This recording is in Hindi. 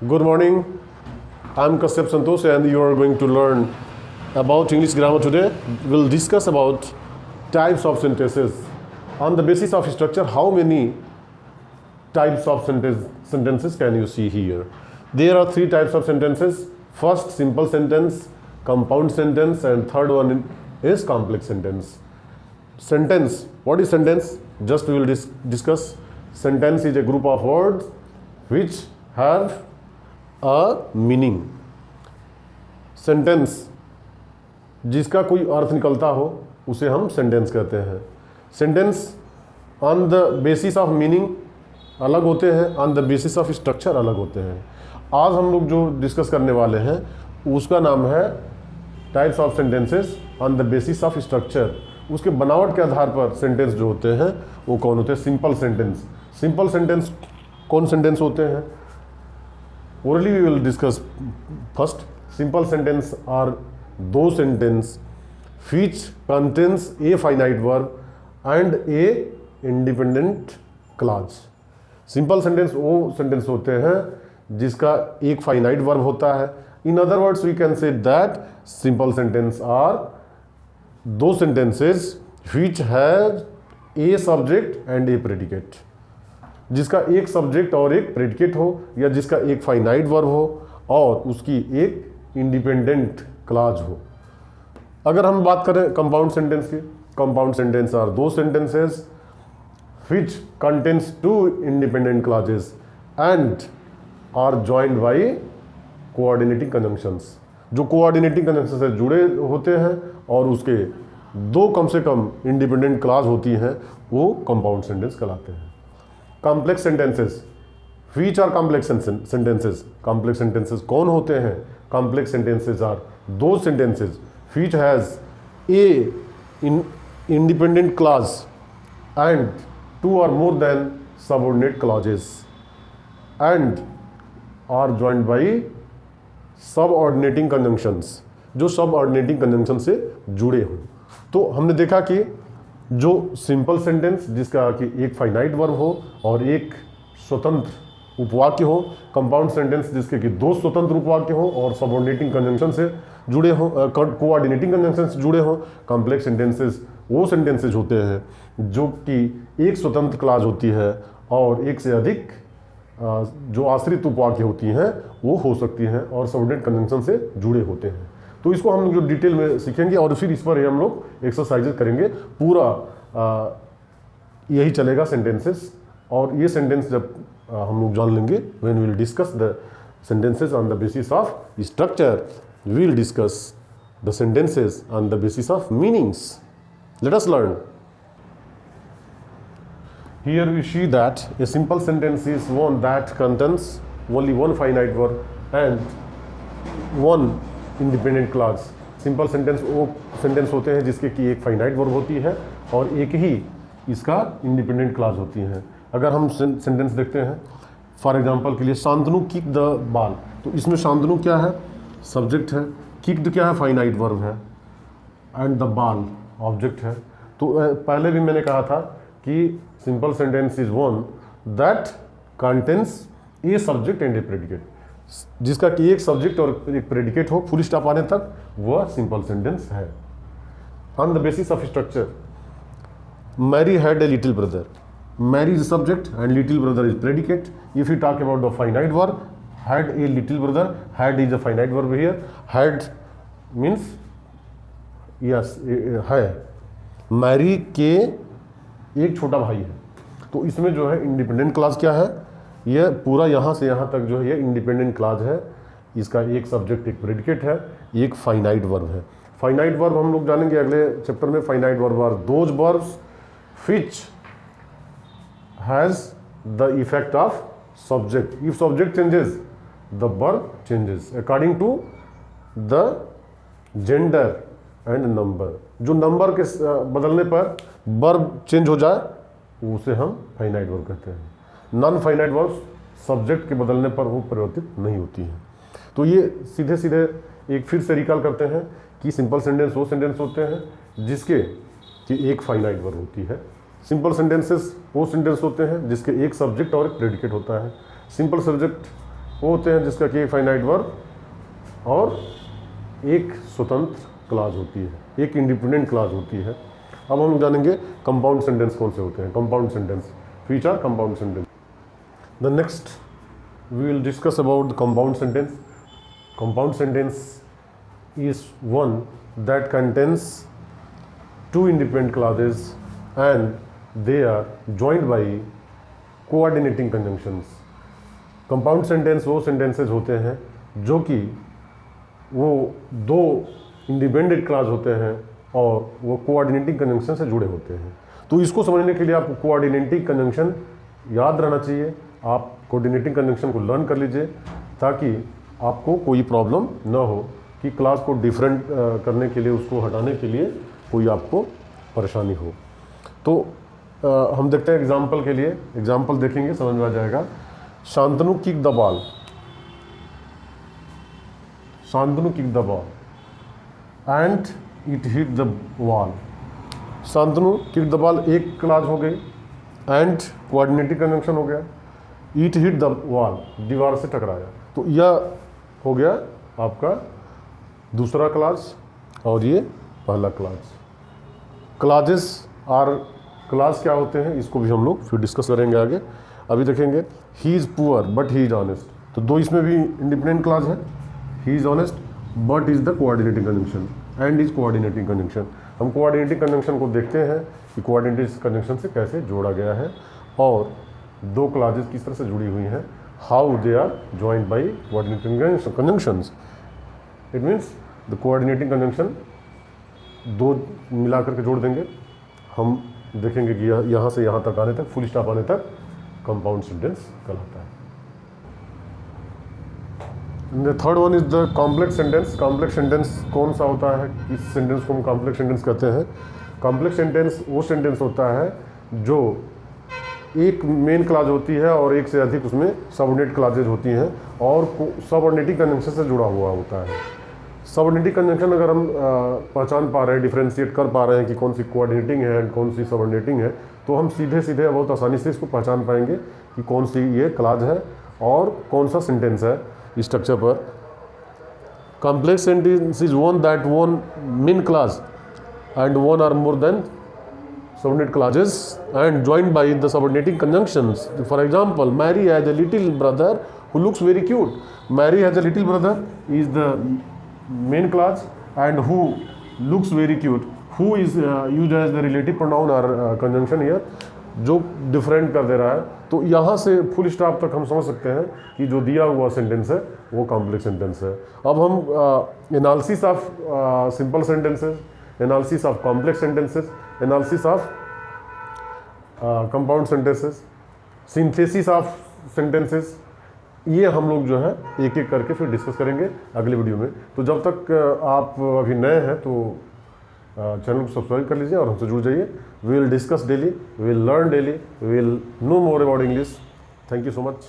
Good morning. I'm Kashyap Santosh and you are going to learn about English grammar today. We'll discuss about types of sentences. On the basis of structure, how many types of sentences can you see here? There are three types of sentences. First, simple sentence, compound sentence, and third one is complex sentence. Sentence. What is sentence? Just we will discuss. Sentence is a group of words which have a meaning. Sentence जिसका कोई अर्थ निकलता हो उसे हम सेंटेंस कहते हैं. Sentence on the basis of meaning अलग होते हैं, on the basis of structure अलग होते हैं. आज हम लोग जो डिस्कस करने वाले हैं उसका नाम है types of sentences on the basis of structure. उसके बनावट के आधार पर सेंटेंस जो होते हैं वो कौन होते हैं? Simple sentence. सिंपल सेंटेंस कौन सेंटेंस होते हैं? Orally we will discuss. First, simple sentence are those sentence which contains a finite verb and a independent clause. Simple sentence वो sentence होते हैं जिसका एक finite verb होता है. In other words, we can say that simple sentence are those sentences which have a subject and a predicate. जिसका एक सब्जेक्ट और एक प्रेडिकेट हो या जिसका एक फाइनाइट वर्ब हो और उसकी एक इंडिपेंडेंट क्लॉज हो. अगर हम बात करें कंपाउंड सेंटेंस की, कंपाउंड सेंटेंस आर दो sentences which contains two independent clauses and are joined by coordinating conjunctions. जो कोऑर्डिनेटिंग कंजंक्शन से जुड़े होते हैं और उसके दो कम से कम इंडिपेंडेंट क्लॉज होती हैं वो कंपाउंड सेंटेंस कहलाते हैं. Complex sentences. Which are complex sentences? Complex sentences कौन होते हैं? कॉम्प्लेक्स सेंटेंसेस आर दो sentences which has a independent clause and two और more than subordinate clauses and are joined by subordinating conjunctions. जो सबऑर्डिनेटिंग कंजंक्शन से जुड़े हों. तो हमने देखा कि जो सिंपल सेंटेंस जिसका कि एक फाइनाइट वर्ब हो और एक स्वतंत्र उपवाक्य हो, कंपाउंड सेंटेंस जिसके कि दो स्वतंत्र उपवाक्य हो और सबऑर्डिनेटिंग कंजंक्शन से जुड़े हो, कोऑर्डिनेटिंग कंजंक्शन से जुड़े हो. कॉम्प्लेक्स सेंटेंसेस वो सेंटेंसेज होते हैं जो कि एक स्वतंत्र क्लॉज होती है और एक से अधिक जो आश्रित उपवाक्य होती हैं वो हो सकती हैं और सबऑर्डिनेट कंजंक्शन से जुड़े होते हैं. तो इसको हम लोग जो डिटेल में सीखेंगे और फिर इस पर हम लोग एक्सरसाइजेज करेंगे. पूरा यही चलेगा सेंटेंसेस. और ये सेंटेंस जब हम लोग जान लेंगे, when we will discuss the sentences on the basis of structure, we will discuss the sentences on the basis of meanings. Let us learn. Here we see that a simple sentence is one that contains only one finite verb and one independent clause. Simple sentence वो सेंटेंस होते हैं जिसके कि एक फाइनाइट वर्ब होती है और एक ही इसका इंडिपेंडेंट क्लॉज होती है. अगर हम सेंटेंस देखते हैं फॉर एग्जांपल के लिए, शांतनु किक द बॉल. तो इसमें शांतनु क्या है? सब्जेक्ट है. किक्ड क्या है? फाइनाइट वर्ब है. एंड द बॉल ऑब्जेक्ट है. तो पहले भी मैंने कहा था कि simple sentence is one that contains a subject and A predicate. जिसका कि एक सब्जेक्ट और एक प्रेडिकेट हो फुल स्टॉप आने तक, वह सिंपल सेंटेंस है. On the basis of structure, Mary had a little brother. Mary is subject and little brother is predicate. If you talk about the finite verb, had a little brother, had is a finite verb here. Had means yes है. मैरी के एक छोटा भाई है. तो इसमें जो है इंडिपेंडेंट क्लॉज क्या है? यह पूरा यहाँ से यहाँ तक जो है ये इंडिपेंडेंट क्लॉज है. इसका एक सब्जेक्ट एक प्रेडिकेट है, एक फाइनाइट वर्ब है. फाइनाइट वर्ब हम लोग जानेंगे अगले चैप्टर में. Finite verb are those verbs which has the effect of subject. If subject changes the verb changes according to the gender and number. जो नंबर के बदलने पर वर्ब चेंज हो जाए उसे हम फाइनाइट वर्ब कहते हैं. नॉन फाइनाइट वर्ब्स सब्जेक्ट के बदलने पर वो परिवर्तित नहीं होती हैं. तो ये सीधे सीधे एक फिर से रिकॉल करते हैं कि सिंपल सेंटेंस वो सेंटेंस होते हैं जिसके कि एक फाइनाइट वर्ब होती है. सिंपल सेंटेंसेस वो सेंटेंस होते हैं जिसके एक सब्जेक्ट और एक प्रेडिकेट होता है. सिंपल सब्जेक्ट वो होते हैं जिसका कि एक फाइनाइट वर्ब और एक स्वतंत्र क्लाज होती है, एक इंडिपेंडेंट क्लाज होती है। अब हम जानेंगे कंपाउंड सेंटेंस कौन से होते हैं। Compound sentence, which are compound sentence. The next we will discuss about the compound sentence. Compound sentence is one that contains two independent clauses and they are joined by coordinating conjunctions। Compound sentence वो सेंटेंसेज होते हैं जो कि वो दो इंडिपेंडेंट क्लास होते हैं और वो कोऑर्डिनेटिंग कंजंक्शन से जुड़े होते हैं। तो इसको समझने के लिए आपको कोऑर्डिनेटिंग कंजंक्शन याद रहना चाहिए। आप कोऑर्डिनेटिंग कंजंक्शन को लर्न कर लीजिए ताकि आपको कोई प्रॉब्लम ना हो कि क्लास को डिफरेंट करने के लिए, उसको हटाने के लिए कोई आपको परेशानी हो। तो हम देखते हैं एग्जाम्पल के लिए, एग्जाम्पल देखेंगे समझ में आ जाएगा। Shantanu kick the ball, Shantanu kick the ball and it hit the wall. Shantanu kick the ball एक क्लास हो गई एंड कोऑर्डिनेटिव कंजंक्शन हो गया। इट हिट द वॉल, दीवार से टकराया, तो यह हो गया आपका दूसरा क्लास और ये पहला क्लास। क्लाजेस आर, क्लास क्या होते हैं इसको भी हम लोग फिर डिस्कस करेंगे आगे। अभी देखेंगे he is poor but he is honest, तो दो इसमें भी इंडिपेंडेंट क्लास है। He is honest but is the coordinating conjunction and is coordinating conjunction. हम कोऑर्डिनेटिंग कंजंक्शन को देखते हैं कि कोऑर्डिनेटिंग कंजंक्शन से कैसे जोड़ा गया है और दो क्लासेस किस तरह से जुड़ी हुई हैं, how they are joined by coordinating conjunctions. It means the coordinating conjunction दो मिला करके जोड़ देंगे। हम देखेंगे कि यहाँ से यहाँ तक आने तक, फुल स्टॉप आने तक कंपाउंड सेंटेंस कहलाता है। The third one is the complex sentence. Complex sentence कौन सा होता है, किस सेंटेंस को हम कॉम्प्लेक्स सेंटेंस कहते हैं। कॉम्प्लेक्स सेंटेंस वो सेंटेंस होता है जो एक मेन क्लास होती है और एक से अधिक उसमें सबऑर्डिनेट क्लासेज होती हैं और सबऑर्डिनेटिंग कंजंक्शन से जुड़ा हुआ होता है। सबऑर्डिनेटिंग कंजंक्शन अगर हम पहचान पा रहे हैं, डिफ्रेंशिएट कर पा रहे हैं कि कौन सी कोऑर्डिनेटिंग है एंड कौन सी सबऑर्डिनेटिंग है, तो हम सीधे सीधे बहुत आसानी से इसको पहचान पाएंगे कि कौन सी ये क्लास है और कौन सा सेंटेंस है इस स्ट्रक्चर पर। Complex sentence is one that one main class and one or more than subordinate clauses and joined by the subordinating conjunctions. For example, Mary has a little brother who looks very cute. Mary has a little brother is the main clause and who looks very cute. Who is used as the relative pronoun or conjunction here, जो डिफरेंट कर दे रहा है। तो यहाँ से फुल स्टॉप तक हम समझ सकते हैं कि जो दिया हुआ सेंटेंस है वो कॉम्प्लेक्स सेंटेंस है। अब हम analysis of simple sentences, analysis of complex sentences, analysis of compound sentences, synthesis of sentences, ये हम लोग जो है एक एक करके फिर डिस्कस करेंगे अगले वीडियो में। तो जब तक आप अभी नए हैं तो चैनल को सब्सक्राइब कर लीजिए और हमसे जुड़ जाइए। We will discuss daily, we will learn daily, we will know more about English. Thank you so much.